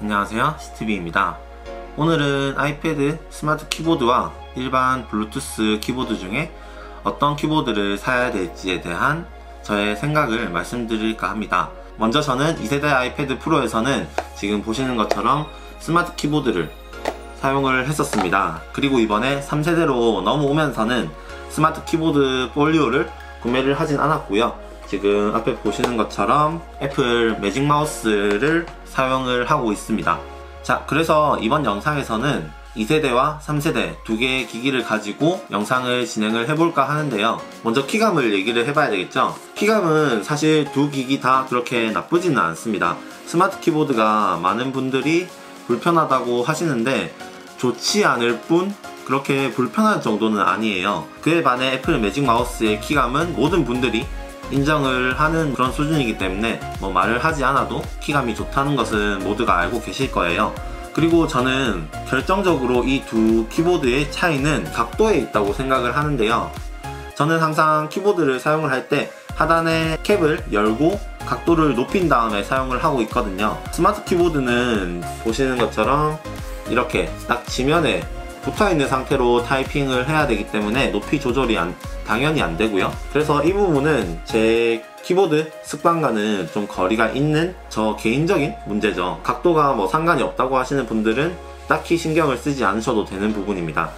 안녕하세요, 스티비입니다. 오늘은 아이패드 스마트 키보드와 일반 블루투스 키보드 중에 어떤 키보드를 사야 될지에 대한 저의 생각을 말씀드릴까 합니다. 먼저 저는 2세대 아이패드 프로에서는 지금 보시는 것처럼 스마트 키보드를 사용을 했었습니다. 그리고 이번에 3세대로 넘어오면서는 스마트 키보드 폴리오를 구매를 하진 않았고요. 지금 앞에 보시는 것처럼 애플 매직 마우스를 사용을 하고 있습니다. 자, 그래서 이번 영상에서는 2세대와 3세대 두 개의 기기를 가지고 영상을 진행을 해볼까 하는데요. 먼저 키감을 얘기를 해봐야 되겠죠. 키감은 사실 두 기기 다 그렇게 나쁘지는 않습니다. 스마트 키보드가 많은 분들이 불편하다고 하시는데 좋지 않을 뿐 그렇게 불편한 정도는 아니에요. 그에 반해 애플 매직 마우스의 키감은 모든 분들이 인정을 하는 그런 수준이기 때문에 뭐 말을 하지 않아도 키감이 좋다는 것은 모두가 알고 계실 거예요. 그리고 저는 결정적으로 이 두 키보드의 차이는 각도에 있다고 생각을 하는데요. 저는 항상 키보드를 사용을 할 때 하단의 캡을 열고 각도를 높인 다음에 사용을 하고 있거든요. 스마트 키보드는 보시는 것처럼 이렇게 딱 지면에 붙어있는 상태로 타이핑을 해야 되기 때문에 높이 조절이 당연히 안 되고요. 그래서 이 부분은 제 키보드 습관과는 좀 거리가 있는 저 개인적인 문제죠. 각도가 뭐 상관이 없다고 하시는 분들은 딱히 신경을 쓰지 않으셔도 되는 부분입니다.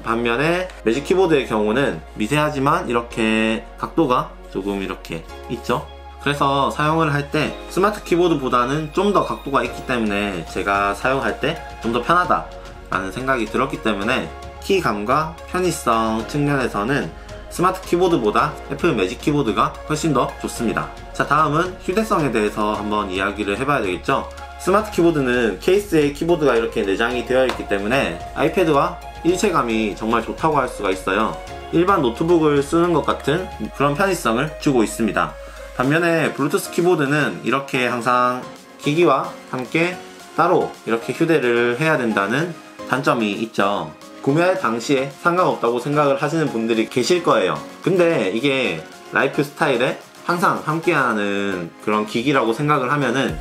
반면에 매직 키보드의 경우는 미세하지만 이렇게 각도가 조금 이렇게 있죠. 그래서 사용을 할 때 스마트 키보드보다는 좀 더 각도가 있기 때문에 제가 사용할 때 좀 더 편하다 라는 생각이 들었기 때문에 키감과 편의성 측면에서는 스마트 키보드보다 애플 매직 키보드가 훨씬 더 좋습니다. 자, 다음은 휴대성에 대해서 한번 이야기를 해봐야 되겠죠. 스마트 키보드는 케이스에 키보드가 이렇게 내장이 되어 있기 때문에 아이패드와 일체감이 정말 좋다고 할 수가 있어요. 일반 노트북을 쓰는 것 같은 그런 편의성을 주고 있습니다. 반면에 블루투스 키보드는 이렇게 항상 기기와 함께 따로 이렇게 휴대를 해야 된다는 단점이 있죠. 구매할 당시에 상관없다고 생각을 하시는 분들이 계실 거예요. 근데 이게 라이프 스타일에 항상 함께하는 그런 기기라고 생각을 하면은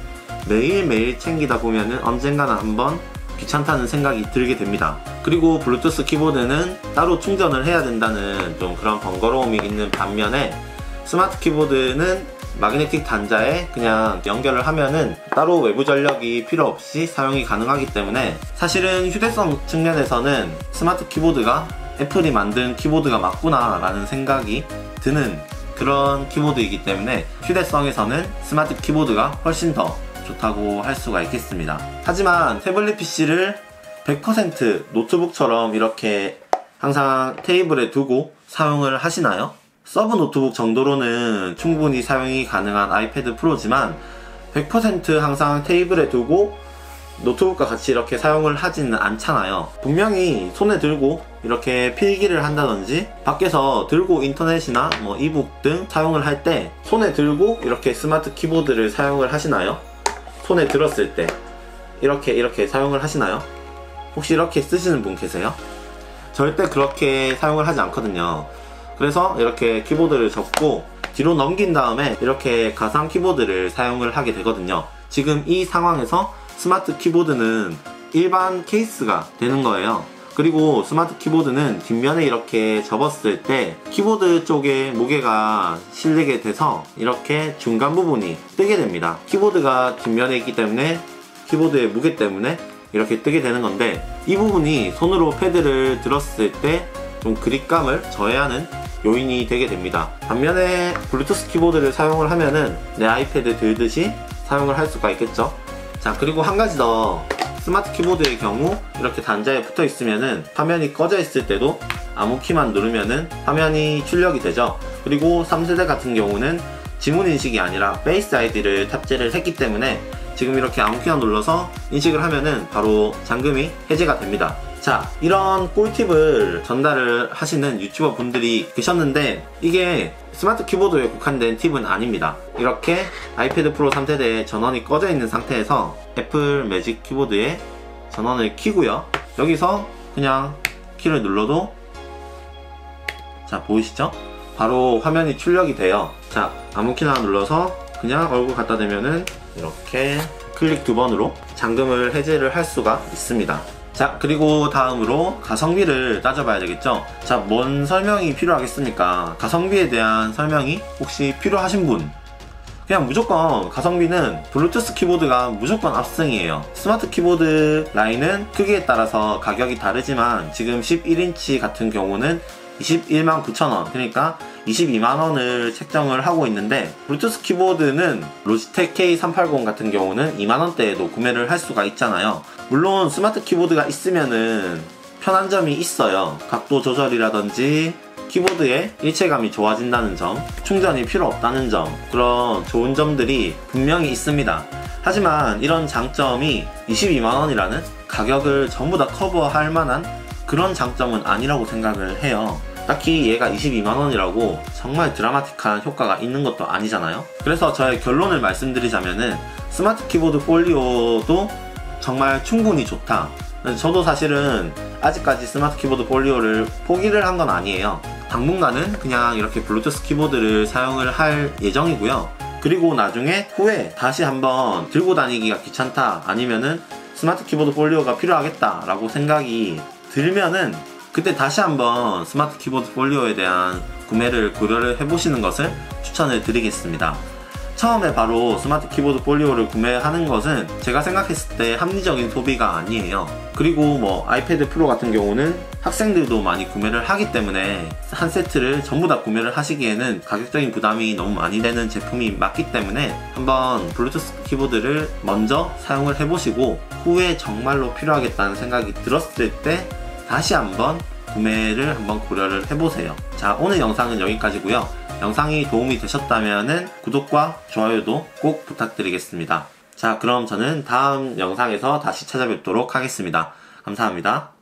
매일매일 챙기다 보면은 언젠가는 한번 귀찮다는 생각이 들게 됩니다. 그리고 블루투스 키보드는 따로 충전을 해야 된다는 좀 그런 번거로움이 있는 반면에 스마트 키보드는 마그네틱 단자에 그냥 연결을 하면은 따로 외부 전력이 필요 없이 사용이 가능하기 때문에 사실은 휴대성 측면에서는 스마트 키보드가 애플이 만든 키보드가 맞구나 라는 생각이 드는 그런 키보드이기 때문에 휴대성에서는 스마트 키보드가 훨씬 더 좋다고 할 수가 있겠습니다. 하지만 태블릿 PC를 100% 노트북처럼 이렇게 항상 테이블에 두고 사용을 하시나요? 서브 노트북 정도로는 충분히 사용이 가능한 아이패드 프로지만 100% 항상 테이블에 두고 노트북과 같이 이렇게 사용을 하지는 않잖아요. 분명히 손에 들고 이렇게 필기를 한다든지 밖에서 들고 인터넷이나 뭐 이북 등 사용을 할 때 손에 들고 이렇게 스마트 키보드를 사용을 하시나요? 손에 들었을 때 이렇게 사용을 하시나요? 혹시 이렇게 쓰시는 분 계세요? 절대 그렇게 사용을 하지 않거든요. 그래서 이렇게 키보드를 접고 뒤로 넘긴 다음에 이렇게 가상 키보드를 사용을 하게 되거든요. 지금 이 상황에서 스마트 키보드는 일반 케이스가 되는 거예요. 그리고 스마트 키보드는 뒷면에 이렇게 접었을 때 키보드 쪽에 무게가 실리게 돼서 이렇게 중간 부분이 뜨게 됩니다. 키보드가 뒷면에 있기 때문에 키보드의 무게 때문에 이렇게 뜨게 되는 건데 이 부분이 손으로 패드를 들었을 때 좀 그립감을 저해하는 요인이 되게 됩니다. 반면에 블루투스 키보드를 사용을 하면은 내 아이패드 들듯이 사용을 할 수가 있겠죠. 자, 그리고 한 가지 더, 스마트 키보드의 경우 이렇게 단자에 붙어 있으면은 화면이 꺼져 있을 때도 아무 키만 누르면은 화면이 출력이 되죠. 그리고 3세대 같은 경우는 지문 인식이 아니라 페이스 아이디를 탑재를 했기 때문에 지금 이렇게 아무 키나 눌러서 인식을 하면은 바로 잠금이 해제가 됩니다. 자, 이런 꿀팁을 전달을 하시는 유튜버 분들이 계셨는데 이게 스마트 키보드에 국한된 팁은 아닙니다. 이렇게 아이패드 프로 3세대에 전원이 꺼져 있는 상태에서 애플 매직 키보드에 전원을 켜고요. 여기서 그냥 키를 눌러도 자, 보이시죠? 바로 화면이 출력이 돼요. 자, 아무 키나 눌러서 그냥 얼굴 갖다 대면은 이렇게 클릭 2번으로 잠금을 해제를 할 수가 있습니다. 자, 그리고 다음으로 가성비를 따져봐야 되겠죠. 자, 뭔 설명이 필요하겠습니까? 가성비에 대한 설명이 혹시 필요하신 분? 그냥 무조건 가성비는 블루투스 키보드가 무조건 압승이에요. 스마트 키보드 라인은 크기에 따라서 가격이 다르지만 지금 11인치 같은 경우는 21만 9천원, 그러니까 22만원을 책정을 하고 있는데, 블루투스 키보드는 로지텍 K380 같은 경우는 2만원대에도 구매를 할 수가 있잖아요. 물론 스마트 키보드가 있으면은 편한 점이 있어요. 각도 조절이라든지 키보드의 일체감이 좋아진다는 점, 충전이 필요 없다는 점, 그런 좋은 점들이 분명히 있습니다. 하지만 이런 장점이 22만원이라는 가격을 전부 다 커버할 만한 그런 장점은 아니라고 생각을 해요. 딱히 얘가 22만원이라고 정말 드라마틱한 효과가 있는 것도 아니잖아요. 그래서 저의 결론을 말씀드리자면은 스마트 키보드 폴리오도 정말 충분히 좋다. 저도 사실은 아직까지 스마트 키보드 폴리오를 포기를 한 건 아니에요. 당분간은 그냥 이렇게 블루투스 키보드를 사용을 할 예정이고요. 그리고 나중에 후에 다시 한번 들고 다니기가 귀찮다, 아니면은 스마트 키보드 폴리오가 필요하겠다 라고 생각이 들면은 그때 다시 한번 스마트 키보드 폴리오에 대한 구매를 고려를 해보시는 것을 추천을 드리겠습니다. 처음에 바로 스마트 키보드 폴리오를 구매하는 것은 제가 생각했을 때 합리적인 소비가 아니에요. 그리고 뭐 아이패드 프로 같은 경우는 학생들도 많이 구매를 하기 때문에 한 세트를 전부 다 구매를 하시기에는 가격적인 부담이 너무 많이 되는 제품이 맞기 때문에 한번 블루투스 키보드를 먼저 사용을 해보시고 후에 정말로 필요하겠다는 생각이 들었을 때 다시 한번 구매를 한번 고려를 해보세요. 자, 오늘 영상은 여기까지고요. 영상이 도움이 되셨다면 구독과 좋아요도 꼭 부탁드리겠습니다. 자, 그럼 저는 다음 영상에서 다시 찾아뵙도록 하겠습니다. 감사합니다.